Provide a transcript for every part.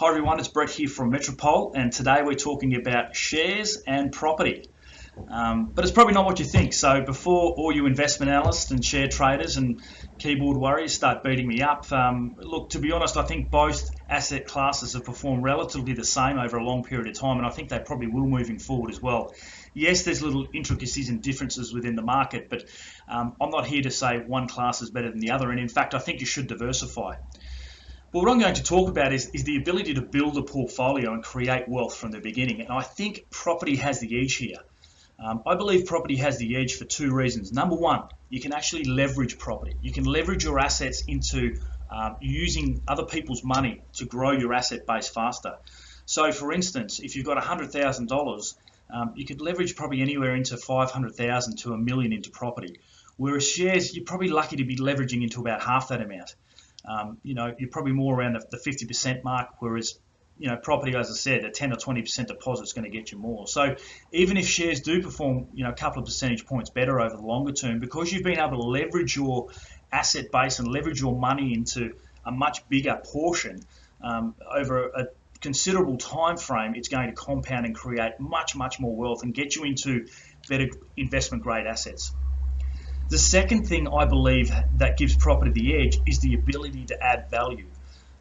Hi everyone, it's Brett here from Metropole, and today we're talking about shares and property. But it's probably not what you think. So before all you investment analysts and share traders and keyboard warriors start beating me up, look, to be honest, I think both asset classes have performed relatively the same over a long period of time, and I think they probably will moving forward as well. Yes, there's little intricacies and differences within the market, but I'm not here to say one class is better than the other, and in fact, I think you should diversify. Well, what I'm going to talk about is the ability to build a portfolio and create wealth from the beginning. And I think property has the edge here. I believe property has the edge for two reasons. Number one, you can actually leverage property. You can leverage your assets into using other people's money to grow your asset base faster. So, for instance, if you've got $100,000, you could leverage probably anywhere into 500,000 to a million into property. Whereas shares, you're probably lucky to be leveraging into about half that amount. You're probably more around the 50% mark, whereas property, as I said, a 10 or 20% deposit is going to get you more. So even if shares do perform, a couple of percentage points better over the longer term, because you've been able to leverage your asset base and leverage your money into a much bigger portion over a considerable time frame, it's going to compound and create much, much more wealth and get you into better investment grade assets. The second thing I believe that gives property the edge is the ability to add value.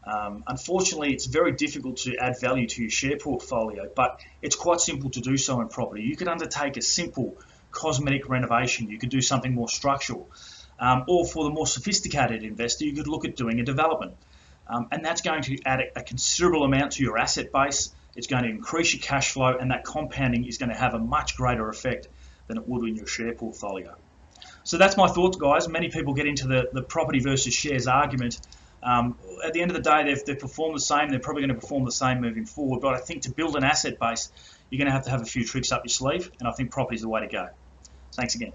Unfortunately, it's very difficult to add value to your share portfolio, but it's quite simple to do so in property. You could undertake a simple cosmetic renovation. You could do something more structural. Or for the more sophisticated investor, you could look at doing a development. And that's going to add a considerable amount to your asset base. It's going to increase your cash flow, and that compounding is going to have a much greater effect than it would in your share portfolio. So that's my thoughts, guys. Many people get into the property versus shares argument. At the end of the day, they've performed the same. They're probably going to perform the same moving forward. But I think to build an asset base, you're going to have a few tricks up your sleeve, and I think property is the way to go. Thanks again.